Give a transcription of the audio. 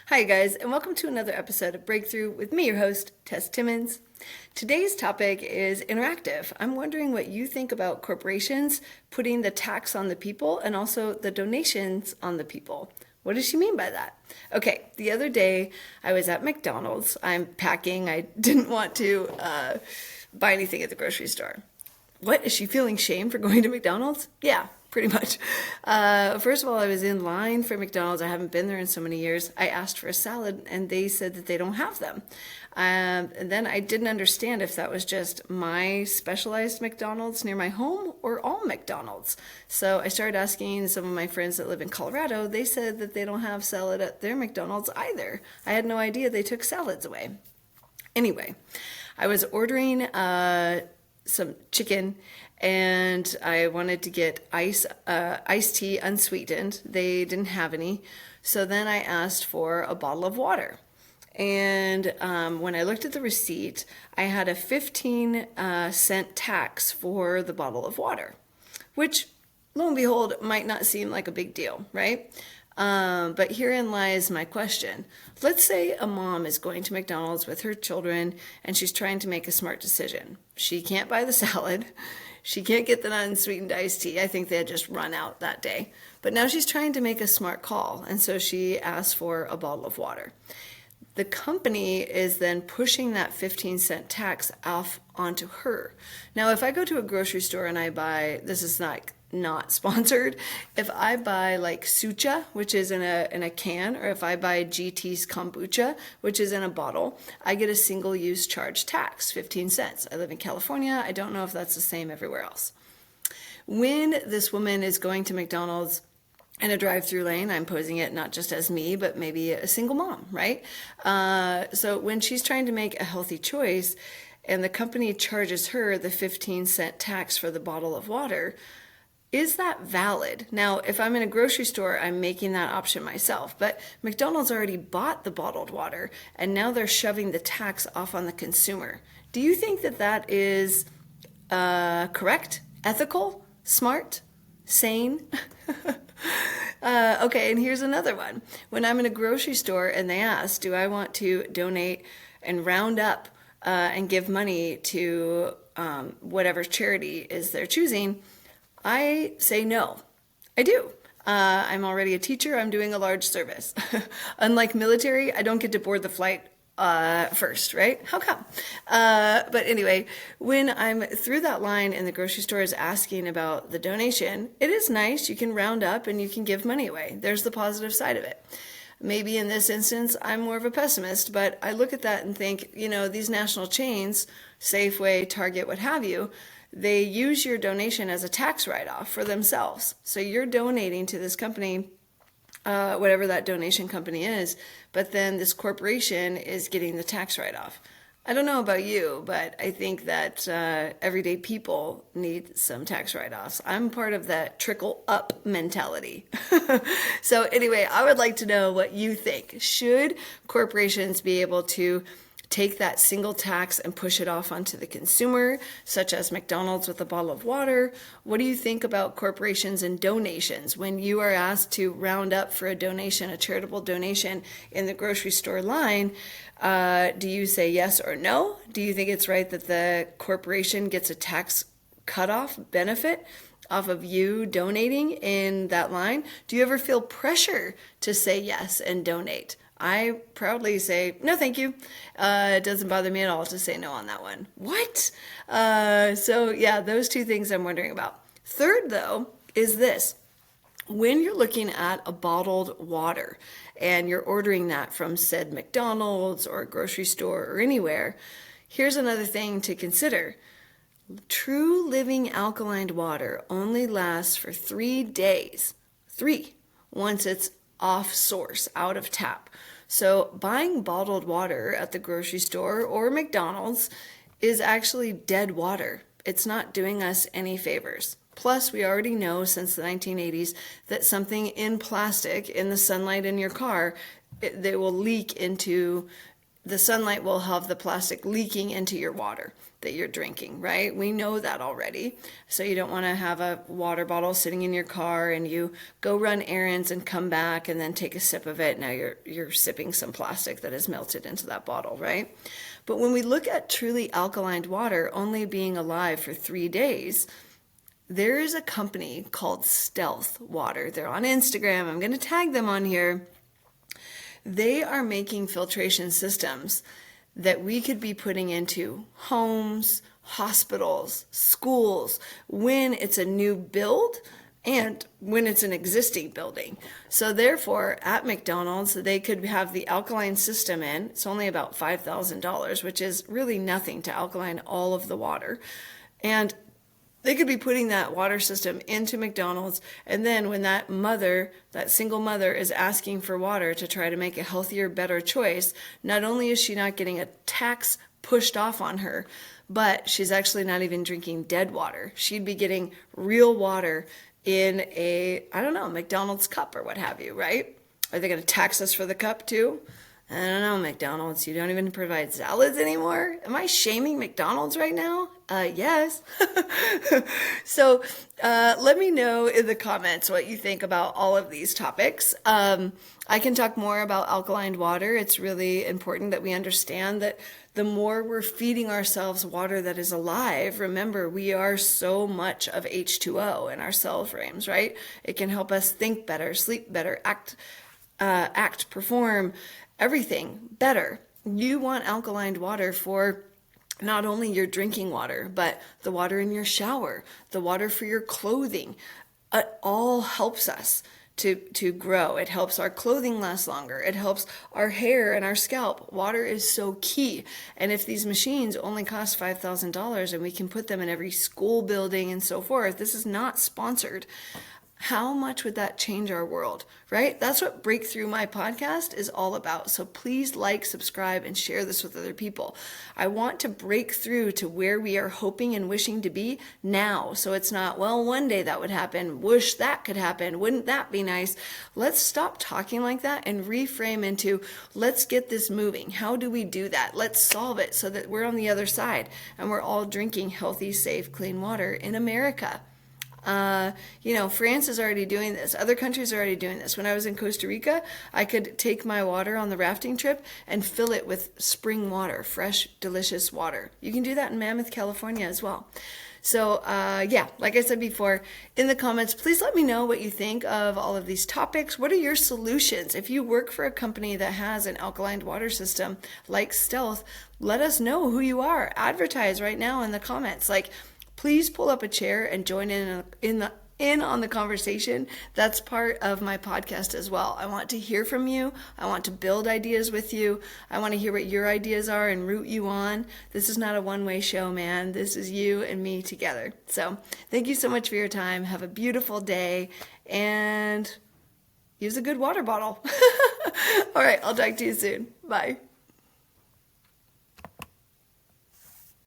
Hi, guys, and welcome to another episode of Breakthrough with me, your host, Tess Timmons. Today's topic is interactive. I'm wondering what you think about corporations putting the tax on the people and also the donations on the people. What does she mean by that? Okay, the other day I was at McDonald's. I'm packing. I didn't want to buy anything at the grocery store. What? Is she feeling shame for going to McDonald's? Yeah, pretty much. First of all, I was in line for McDonald's. I haven't been there in so many years. I asked for a salad and they said that they don't have them. And then I didn't understand if that was just my specialized McDonald's near my home or all McDonald's. So I started asking some of my friends that live in Colorado. They said that they don't have salad at their McDonald's either. I had no idea they took salads away. Anyway, I was ordering some chicken and I wanted to get iced tea unsweetened. They didn't have any. So then I asked for a bottle of water. And when I looked at the receipt, I had a 15-cent tax for the bottle of water, which, lo and behold, might not seem like a big deal, right? But herein lies my question. Let's say a mom is going to McDonald's with her children and she's trying to make a smart decision. She can't buy the salad. She can't get the unsweetened iced tea. I think they had just run out that day. But now she's trying to make a smart call, and so she asks for a bottle of water. The company is then pushing that 15-cent tax off onto her. Now, if I go to a grocery store and I buy, this is not sponsored, if I buy like sucha, which is in a can, or if I buy GT's kombucha, which is in a bottle, I get a single-use charge tax, 15 cents. I live in California. I don't know if that's the same everywhere else. When this woman is going to McDonald's in a drive-through lane, I'm posing it not just as me, but maybe a single mom, right? So when she's trying to make a healthy choice and the company charges her the 15-cent tax for the bottle of water, is that valid? Now, if I'm in a grocery store, I'm making that option myself, but McDonald's already bought the bottled water and now they're shoving the tax off on the consumer. Do you think that that is correct, ethical, smart, sane? Okay, and here's another one. When I'm in a grocery store and they ask, do I want to donate and round up and give money to whatever charity is they're choosing, I say no. I do. I'm already a teacher. I'm doing a large service. Unlike military, I don't get to board the flight first, right? How come? But anyway, when I'm through that line and the grocery store is asking about the donation, it is nice. You can round up and you can give money away. There's the positive side of it. Maybe in this instance, I'm more of a pessimist, but I look at that and think, these national chains, Safeway, Target, what have you, they use your donation as a tax write-off for themselves. So you're donating to this company, whatever that donation company is, but then this corporation is getting the tax write-off. I don't know about you, but I think that everyday people need some tax write-offs. I'm part of that trickle-up mentality. So anyway, I would like to know what you think. Should corporations be able to take that single tax and push it off onto the consumer, such as McDonald's with a bottle of water? What do you think about corporations and donations? When you are asked to round up for a donation, a charitable donation in the grocery store line, do you say yes or no? Do you think it's right that the corporation gets a tax cutoff benefit off of you donating in that line? Do you ever feel pressure to say yes and donate? I proudly say, no, thank you. It doesn't bother me at all to say no on that one. What? So yeah, those two things I'm wondering about. Third, though, is this. When you're looking at a bottled water and you're ordering that from said McDonald's or a grocery store or anywhere, here's another thing to consider. True living alkaline water only lasts for 3 days. 3, once it's off source, out of tap. So buying bottled water at the grocery store or McDonald's is actually dead water. It's not doing us any favors. Plus, we already know since the 1980s that something in plastic in the sunlight in your car, they will leak into the sunlight will have the plastic leaking into your water that you're drinking, right? We know that already. So you don't want to have a water bottle sitting in your car and you go run errands and come back and then take a sip of it. Now you're sipping some plastic that has melted into that bottle, right? But when we look at truly alkaline water only being alive for 3 days, there is a company called Stealth Water. They're on Instagram. I'm going to tag them on here. They are making filtration systems that we could be putting into homes, hospitals, schools, when it's a new build and when it's an existing building. So therefore, at McDonald's, they could have the alkaline system in. It's only about $5,000, which is really nothing to alkaline all of the water. And they could be putting that water system into McDonald's, and then when that single mother is asking for water to try to make a healthier, better choice, not only is she not getting a tax pushed off on her, but she's actually not even drinking dead water. She'd be getting real water in a, McDonald's cup or what have you, right? Are they going to tax us for the cup too? I don't know, McDonald's, you don't even provide salads anymore? Am I shaming McDonald's right now? Yes. So let me know in the comments what you think about all of these topics. I can talk more about alkaline water. It's really important that we understand that the more we're feeding ourselves water that is alive, remember, we are so much of H2O in our cell frames, right? It can help us think better, sleep better, act, perform, everything better. You want alkaline water for not only your drinking water, but the water in your shower, the water for your clothing. It all helps us to grow. It helps our clothing last longer. It helps our hair and our scalp. Water is so key. And if these machines only cost $5,000 and we can put them in every school building and so forth, this is not sponsored. How much would that change our world, right? That's what Breakthrough My podcast is all about. So please like, subscribe, and share this with other people. I want to break through to where we are hoping and wishing to be now. So it's not, well, one day that would happen. Wish that could happen. Wouldn't that be nice? Let's stop talking like that and reframe into, let's get this moving. How do we do that? Let's solve it so that we're on the other side and we're all drinking healthy, safe, clean water in America. France is already doing this. Other countries are already doing this. When I was in Costa Rica, I could take my water on the rafting trip and fill it with spring water, fresh, delicious water. You can do that in Mammoth, California as well. So, like I said before, in the comments, please let me know what you think of all of these topics. What are your solutions? If you work for a company that has an alkaline water system like Stealth, let us know who you are. Advertise right now in the comments. Please pull up a chair and join in on the conversation. That's part of my podcast as well. I want to hear from you. I want to build ideas with you. I want to hear what your ideas are and root you on. This is not a one-way show, man. This is you and me together. So thank you so much for your time. Have a beautiful day and use a good water bottle. All right, I'll talk to you soon. Bye.